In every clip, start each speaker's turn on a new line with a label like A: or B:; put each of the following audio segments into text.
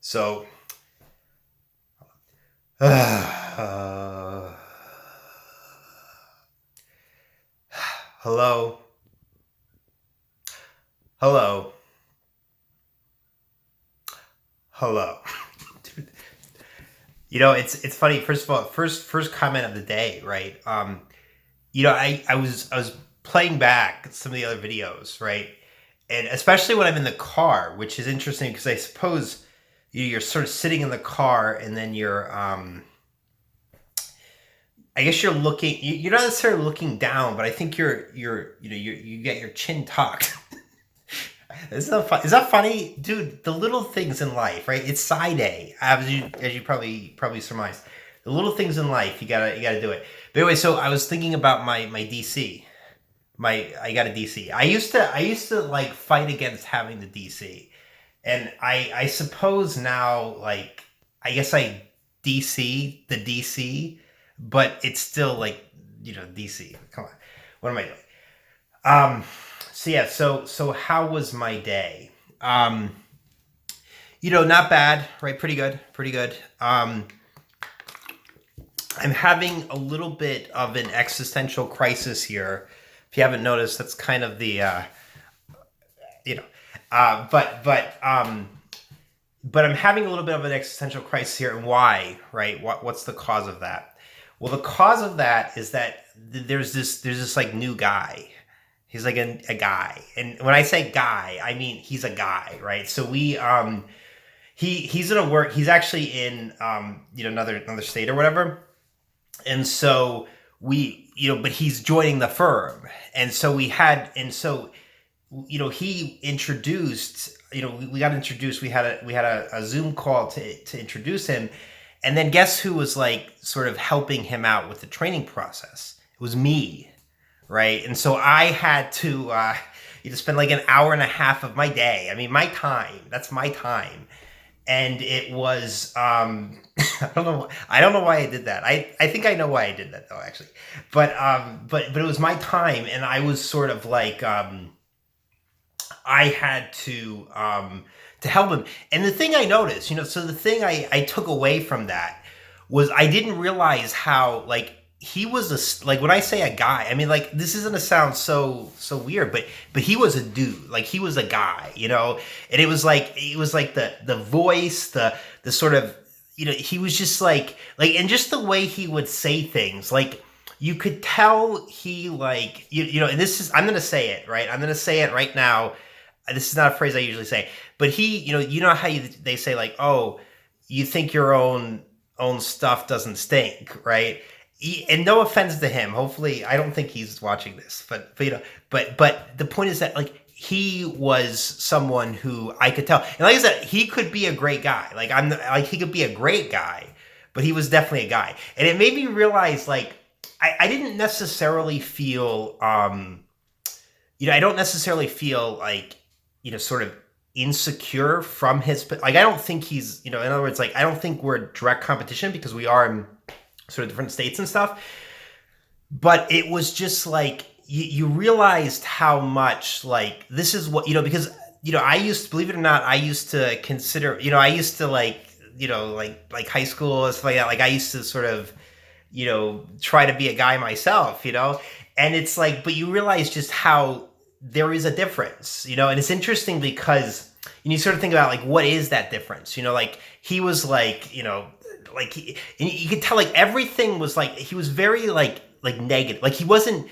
A: So, hello, hello, hello. Dude, it's funny. First of all, first comment of the day, right? I was playing back some of the other videos, right? And especially when I'm in the car, which is interesting because I suppose you're sort of sitting in the car and then I guess you're looking. You're not necessarily looking down, but I think you get your chin tucked. Is that funny, dude? The little things in life, right? It's Sci Day, as you probably surmise. The little things in life, you gotta do it. But anyway, so I was thinking about my DC. I got a DC. I used to like fight against having the DC, and I suppose now, like, I guess I DC the DC, but it's still like, DC. Come on, what am I doing? Um, so yeah, so how was my day? Not bad, right? Pretty good, pretty good. I'm having a little bit of an existential crisis here. If you haven't noticed, that's kind of the you know, uh, but but um, but I'm having a little bit of an existential crisis here, and why? Right? What's the cause of that? Well, the cause of that is that there's this like new guy. He's like a guy, and when I say guy, I mean he's a guy, right? So he's gonna work. He's actually in another state or whatever, and so but he's joining the firm, and so he introduced. We got introduced. We had a Zoom call to introduce him, and then guess who was like sort of helping him out with the training process? It was me, right? And so I had to spend like an hour and a half of my day. I mean, my time. That's my time, and it was I don't know why I did that. I think I know why I did that though, actually. But it was my time, and I was sort of like I had to help him. And the thing I noticed, so the thing I took away from that was I didn't realize how, like, he was like, when I say a guy, I mean, like, this isn't to sound so weird, but he was a dude, like he was a guy, and it was like the voice, the sort of, he was just like, and just the way he would say things, like, you could tell he, like, and this is, I'm gonna say it, right? I'm gonna say it right now. This is not a phrase I usually say, but he, how they say, like, oh, you think your own stuff doesn't stink, right? And no offense to him. Hopefully, I don't think he's watching this, but the point is that, like, he was someone who I could tell, and like I said, he could be a great guy. Like, he could be a great guy, but he was definitely a guy, and it made me realize, like, I didn't necessarily feel, I don't necessarily feel like, sort of insecure from his, like, I don't think he's, in other words, like, I don't think we're direct competition because we are in sort of different states and stuff. But it was just like, you realized how much, like, this is what, because, I used to, believe it or not, I used to consider, I used to, like, like high school and stuff like that. Like, I used to sort of, try to be a guy myself, and it's like, but you realize just how there is a difference, and it's interesting because you sort of think about, like, what is that difference, like, he was like, like, and you could tell, like, everything was like, he was very like negative, like, he wasn't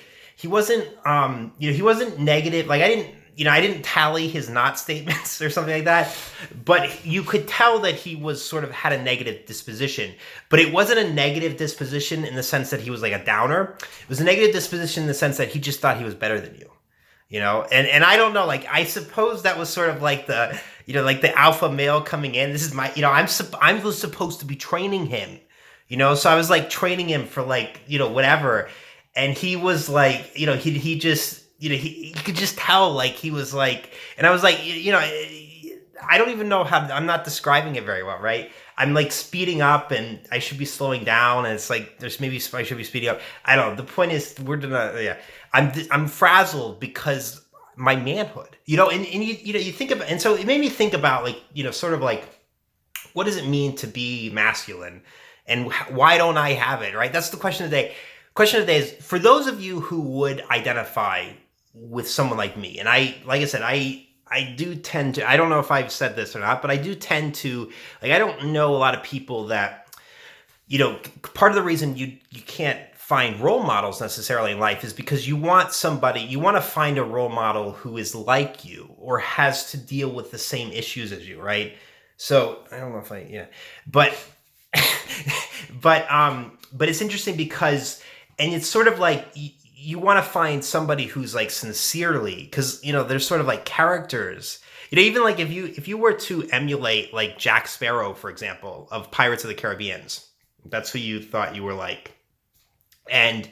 A: negative, like, I didn't tally his not statements or something like that, but you could tell that he was sort of had a negative disposition, but it wasn't a negative disposition in the sense that he was like a downer. It was a negative disposition in the sense that he just thought he was better than you, and I don't know, like, I suppose that was sort of like the, like the alpha male coming in. This is my, I'm supposed to be training him, so I was like training him for, like, whatever, and he was like, he just, he could just tell, like, he was like, and I was like, I don't even know how, I'm not describing it very well, right? I'm like speeding up and I should be slowing down, and it's like, there's maybe I should be speeding up. I don't know. The point is, we're gonna, yeah. I'm frazzled because my manhood, and you think about, and so it made me think about, like, sort of like, what does it mean to be masculine, and why don't I have it, right? That's the question of the day. Question of the day is, for those of you who would identify with someone like me, and like I said, I do tend to, I don't know if I've said this or not, but I do tend to, like, I don't know a lot of people that, part of the reason you can't find role models necessarily in life is because you want to find a role model who is like you or has to deal with the same issues as you, right? So I don't know if but, but it's interesting because, and it's sort of like, you want to find somebody who's like sincerely, because there's sort of like characters, even like if you were to emulate like Jack Sparrow, for example, of Pirates of the Caribbean, that's who you thought you were like, and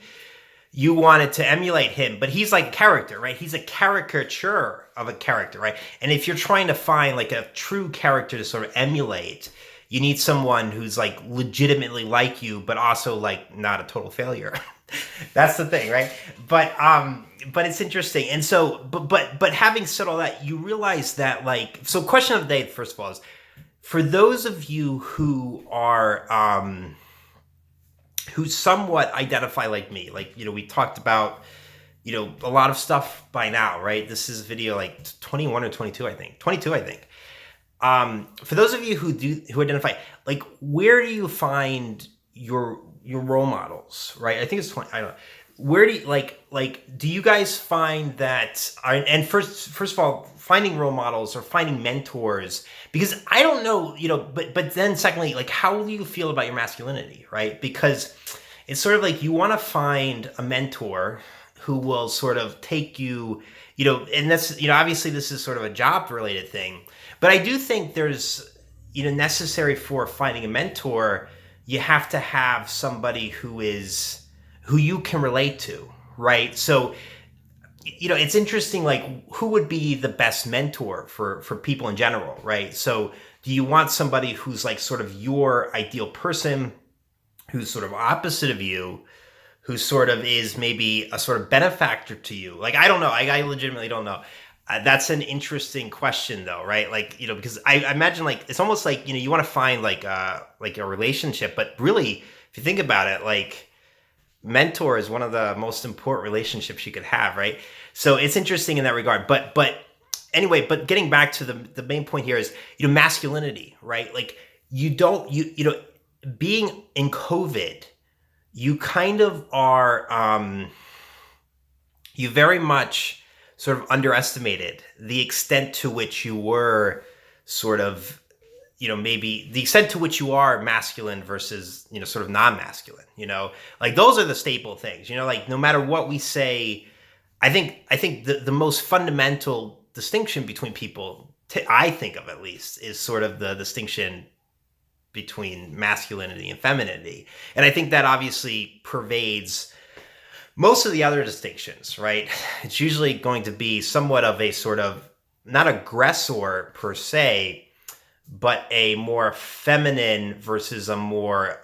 A: you wanted to emulate him, but he's like a character, right? He's a caricature of a character, right? And if you're trying to find like a true character to sort of emulate, you need someone who's like legitimately like you, but also like not a total failure. That's the thing, right? But it's interesting. And so, but having said all that, you realize that, like, so question of the day, first of all, is for those of you who are, who somewhat identify like me, like, we talked about, a lot of stuff by now, right? This is video like 21 or 22, I think. 22, I think. For those of you who identify, like, where do you find your role models, right? I think it's 20, I don't know. Where do you, like, do you guys find that, and first of all, finding role models or finding mentors, because I don't know, but then secondly, like, how do you feel about your masculinity, right? Because it's sort of like you want to find a mentor who will sort of take you, and that's, obviously this is sort of a job related thing, but I do think there's, necessary for finding a mentor, you have to have somebody who you can relate to, right? So, it's interesting, like, who would be the best mentor for people in general, right? So do you want somebody who's like sort of your ideal person, who's sort of opposite of you, who sort of is maybe a sort of benefactor to you? Like, I don't know. I legitimately don't know. That's an interesting question, though, right? Like, because I imagine, like, it's almost like, you want to find like a relationship, but really, if you think about it, like, mentor is one of the most important relationships you could have, right? So it's interesting in that regard. But anyway, but getting back to the main point here is, masculinity, right? Like, being in COVID, you kind of are, you very much sort of underestimated the extent to which you were sort of, maybe the extent to which you are masculine versus, sort of non-masculine, like, those are the staple things, like, no matter what we say, I think the most fundamental distinction between people, I think of at least, is sort of the distinction between masculinity and femininity. And I think that obviously pervades most of the other distinctions, right? It's usually going to be somewhat of a sort of, not aggressor per se, but a more feminine versus a more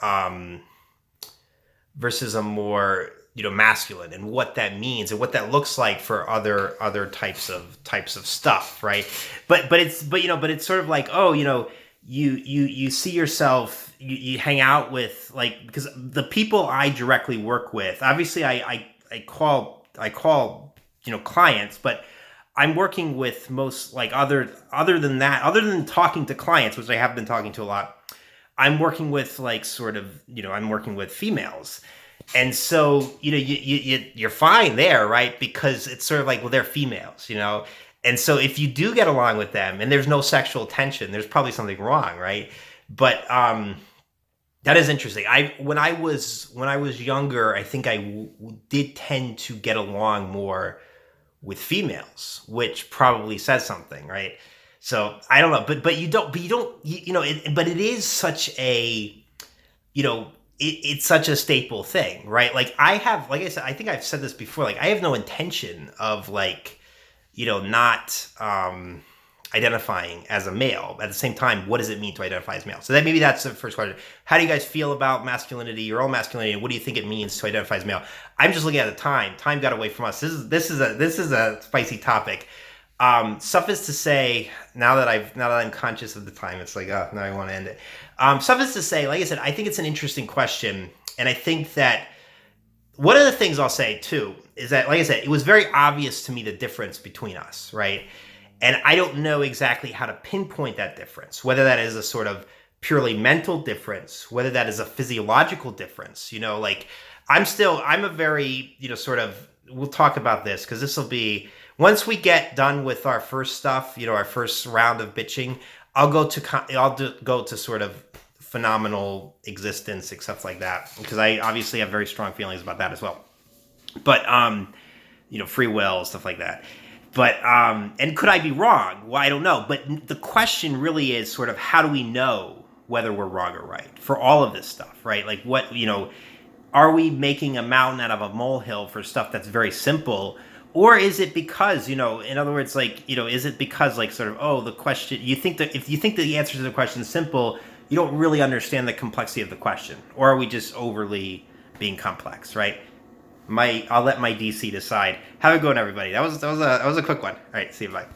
A: masculine, and what that means and what that looks like for other types of stuff, right? But it's sort of like, oh, you see yourself, you hang out with, like, because the people I directly work with, obviously I call clients, but I'm working with most, like, other than talking to clients, which I have been talking to a lot, I'm working with, like, sort of, I'm working with females. And so, you're fine there, right? Because it's sort of like, well, they're females, And so if you do get along with them and there's no sexual tension, there's probably something wrong, right? But that is interesting. When I was younger, I think I did tend to get along more with females, which probably says something, right? So I don't know, but it is such a, it's such a staple thing, right? Like, like I said, I think I've said this before, like, I have no intention of, like, not, I identifying as a male. At the same time, what does it mean to identify as male? So maybe that's the first question. How do you guys feel about masculinity, your own masculinity, and what do you think it means to identify as male? I'm just looking at the time. Time got away from us. This is a spicy topic. Suffice to say, now that I'm conscious of the time, it's like, oh, now I want to end it. Suffice to say, like I said, I think it's an interesting question, and I think that one of the things I'll say too is that, like I said, it was very obvious to me the difference between us, right? And I don't know exactly how to pinpoint that difference, whether that is a sort of purely mental difference, whether that is a physiological difference. Like I'm a very, sort of, we'll talk about this because this will be, once we get done with our first stuff, our first round of bitching, I'll go to sort of phenomenal existence, stuff like that, because I obviously have very strong feelings about that as well. But, free will, stuff like that. But, and could I be wrong? Well, I don't know. But the question really is sort of, how do we know whether we're wrong or right for all of this stuff, right? Like what, are we making a mountain out of a molehill for stuff that's very simple? Or is it because, in other words, like, is it because like sort of, oh, the question, you think that if you think that the answer to the question is simple, you don't really understand the complexity of the question? Or are we just overly being complex, right? I'll let my DC decide. Have a good one, everybody. That was a quick one. All right, see you, bye.